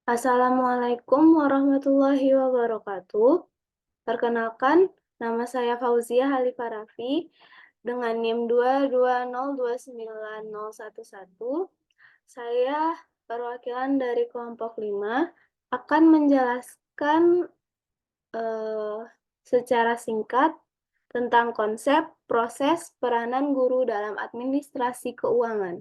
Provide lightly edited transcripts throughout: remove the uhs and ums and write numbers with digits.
Assalamualaikum warahmatullahi wabarakatuh. Perkenalkan, nama saya Fauzia Halifah Raffi dengan NIM 2202901. Saya perwakilan dari kelompok 5 akan menjelaskan secara singkat tentang konsep, proses, peranan guru dalam administrasi keuangan.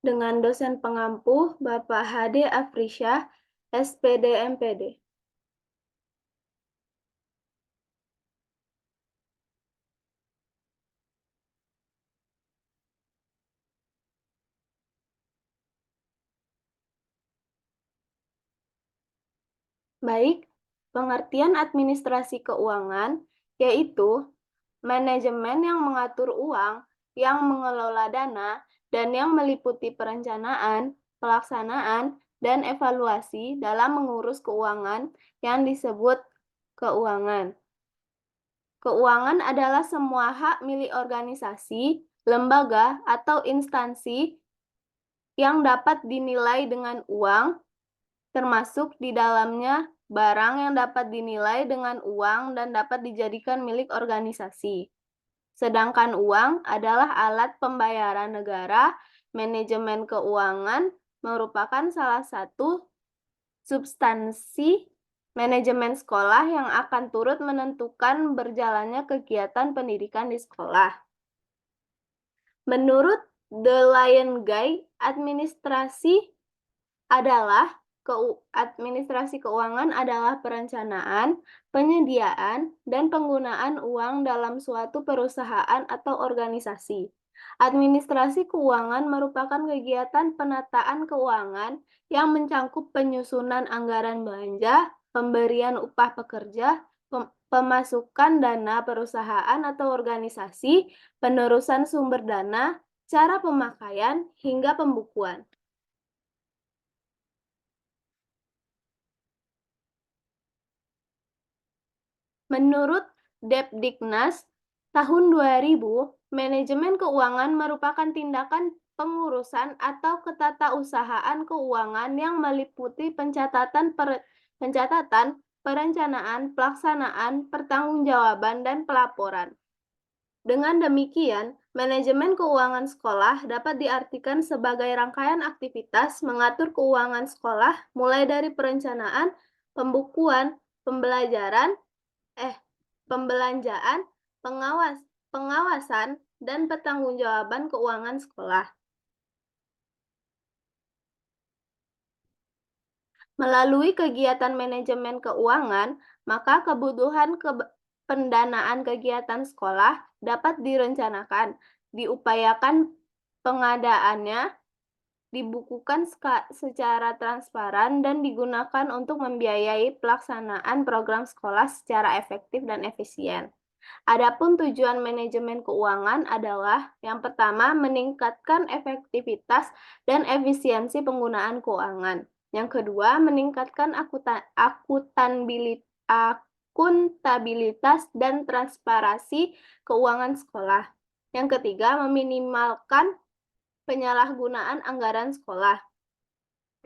Dengan dosen pengampu Bapak Hade Afrisyah, SPD MPD. Baik, pengertian administrasi keuangan yaitu manajemen yang mengatur uang, yang mengelola dana, dan yang meliputi perencanaan, pelaksanaan, dan evaluasi dalam mengurus keuangan yang disebut keuangan. Keuangan adalah semua hak milik organisasi, lembaga, atau instansi yang dapat dinilai dengan uang, termasuk di dalamnya barang yang dapat dinilai dengan uang dan dapat dijadikan milik organisasi. Sedangkan uang adalah alat pembayaran negara. Manajemen keuangan merupakan salah satu substansi manajemen sekolah yang akan turut menentukan berjalannya kegiatan pendidikan di sekolah. Menurut The Lion Guide, administrasi keuangan adalah perencanaan, penyediaan, dan penggunaan uang dalam suatu perusahaan atau organisasi. Administrasi keuangan merupakan kegiatan penataan keuangan yang mencakup penyusunan anggaran belanja, pemberian upah pekerja, pemasukan dana perusahaan atau organisasi, penerusan sumber dana, cara pemakaian, hingga pembukuan. Menurut Depdiknas tahun 2000, manajemen keuangan merupakan tindakan pengurusan atau ketatausahaan keuangan yang meliputi pencatatan, perencanaan, pelaksanaan, pertanggungjawaban, dan pelaporan. Dengan demikian, manajemen keuangan sekolah dapat diartikan sebagai rangkaian aktivitas mengatur keuangan sekolah mulai dari perencanaan, pembukuan, pembelanjaan, pengawasan, dan pertanggungjawaban keuangan sekolah. Melalui kegiatan manajemen keuangan, maka kebutuhan pendanaan kegiatan sekolah dapat direncanakan, diupayakan pengadaannya, dibukukan secara transparan, dan digunakan untuk membiayai pelaksanaan program sekolah secara efektif dan efisien. Adapun tujuan manajemen keuangan adalah yang pertama, meningkatkan efektivitas dan efisiensi penggunaan keuangan. Yang kedua, meningkatkan akuntabilitas dan transparansi keuangan sekolah. Yang ketiga, meminimalkan penyalahgunaan anggaran sekolah.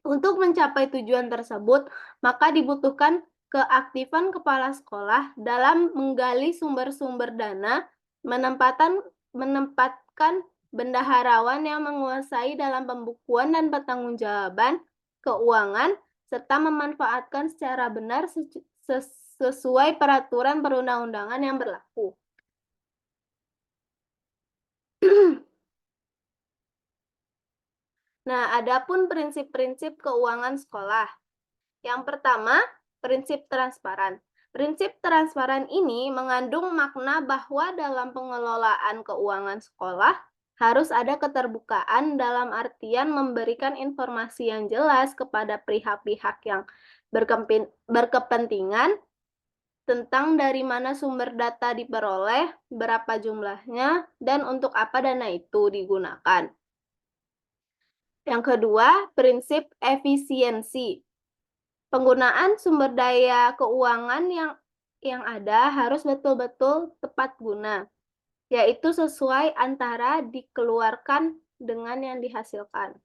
Untuk mencapai tujuan tersebut, maka dibutuhkan keaktifan kepala sekolah dalam menggali sumber-sumber dana, menempatkan bendaharawan yang menguasai dalam pembukuan dan pertanggungjawaban keuangan, serta memanfaatkan secara benar sesuai peraturan perundang-undangan yang berlaku. Nah, adapun prinsip-prinsip keuangan sekolah. Yang pertama, prinsip transparan. Prinsip transparan ini mengandung makna bahwa dalam pengelolaan keuangan sekolah harus ada keterbukaan dalam artian memberikan informasi yang jelas kepada pihak-pihak yang berkepentingan tentang dari mana sumber data diperoleh, berapa jumlahnya, dan untuk apa dana itu digunakan. Yang kedua, prinsip efisiensi. Penggunaan sumber daya keuangan yang ada harus betul-betul tepat guna, yaitu sesuai antara dikeluarkan dengan yang dihasilkan.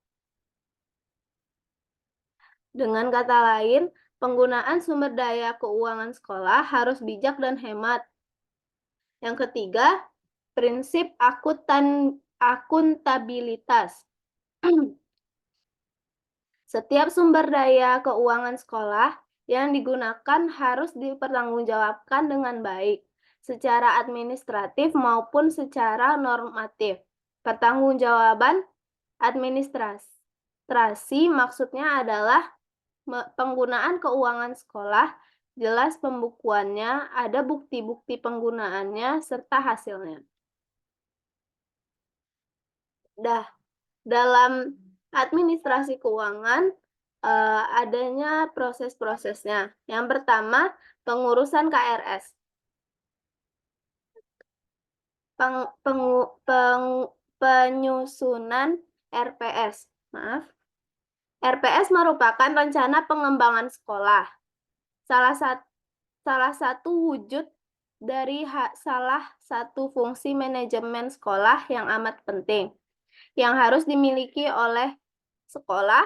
Dengan kata lain, penggunaan sumber daya keuangan sekolah harus bijak dan hemat. Yang ketiga, prinsip akuntabilitas. Setiap sumber daya keuangan sekolah yang digunakan harus dipertanggungjawabkan dengan baik, secara administratif maupun secara normatif. Pertanggungjawaban administrasi maksudnya adalah penggunaan keuangan sekolah, jelas pembukuannya, ada bukti-bukti penggunaannya, serta hasilnya. Dalam administrasi keuangan, adanya proses-prosesnya. Yang pertama, pengurusan KRS. Penyusunan RPS. RPS merupakan rencana pengembangan sekolah. Salah satu wujud dari salah satu fungsi manajemen sekolah yang amat penting, yang harus dimiliki oleh sekolah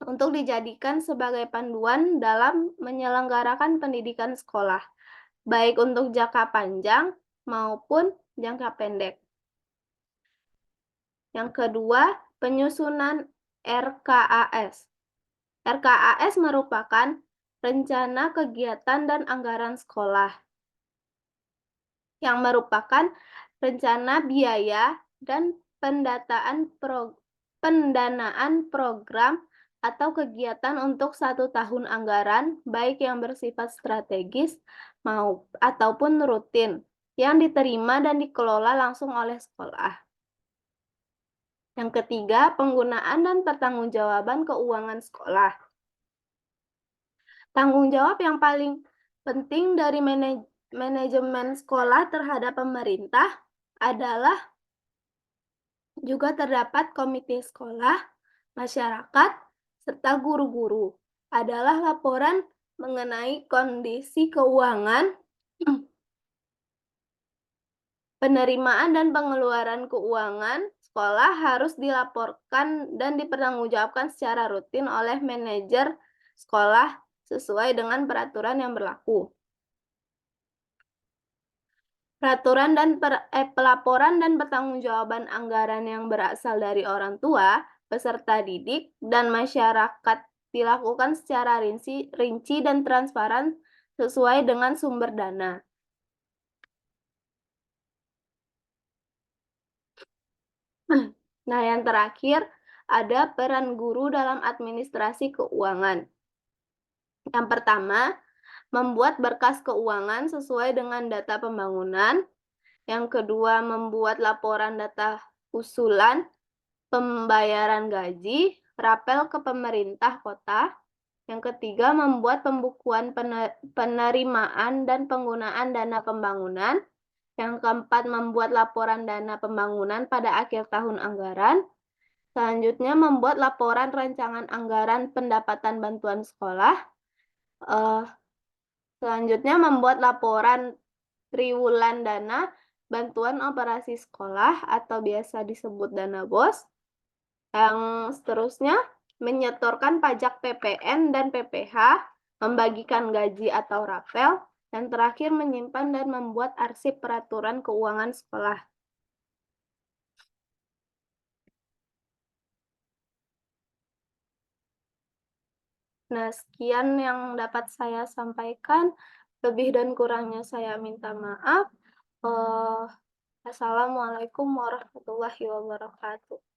untuk dijadikan sebagai panduan dalam menyelenggarakan pendidikan sekolah, baik untuk jangka panjang maupun jangka pendek. Yang kedua, penyusunan RKAS. RKAS merupakan rencana kegiatan dan anggaran sekolah, yang merupakan rencana biaya dan pendanaan program atau kegiatan untuk 1 tahun anggaran, baik yang bersifat strategis ataupun rutin, yang diterima dan dikelola langsung oleh sekolah. Yang ketiga, penggunaan dan pertanggungjawaban keuangan sekolah. Tanggung jawab yang paling penting dari manajemen sekolah terhadap pemerintah adalah juga terdapat komite sekolah, masyarakat, serta guru-guru. Adalah laporan mengenai kondisi keuangan, penerimaan dan pengeluaran keuangan sekolah harus dilaporkan dan dipertanggungjawabkan secara rutin oleh manajer sekolah sesuai dengan peraturan yang berlaku. Pelaporan dan pertanggungjawaban anggaran yang berasal dari orang tua, peserta didik, dan masyarakat dilakukan secara rinci dan transparan sesuai dengan sumber dana. Nah, yang terakhir, ada peran guru dalam administrasi keuangan. Yang pertama, membuat berkas keuangan sesuai dengan data pembangunan. Yang kedua, membuat laporan data usulan pembayaran gaji, rapel ke pemerintah kota. Yang ketiga, membuat pembukuan penerimaan dan penggunaan dana pembangunan. Yang keempat, membuat laporan dana pembangunan pada akhir tahun anggaran. Selanjutnya, membuat laporan rancangan anggaran pendapatan bantuan sekolah. Selanjutnya, membuat laporan triwulan dana bantuan operasi sekolah atau biasa disebut dana BOS. Yang seterusnya, menyetorkan pajak PPN dan PPH, membagikan gaji atau rapel, dan terakhir menyimpan dan membuat arsip peraturan keuangan sekolah. Nah, sekian yang dapat saya sampaikan. Lebih dan kurangnya saya minta maaf. Assalamualaikum warahmatullahi wabarakatuh.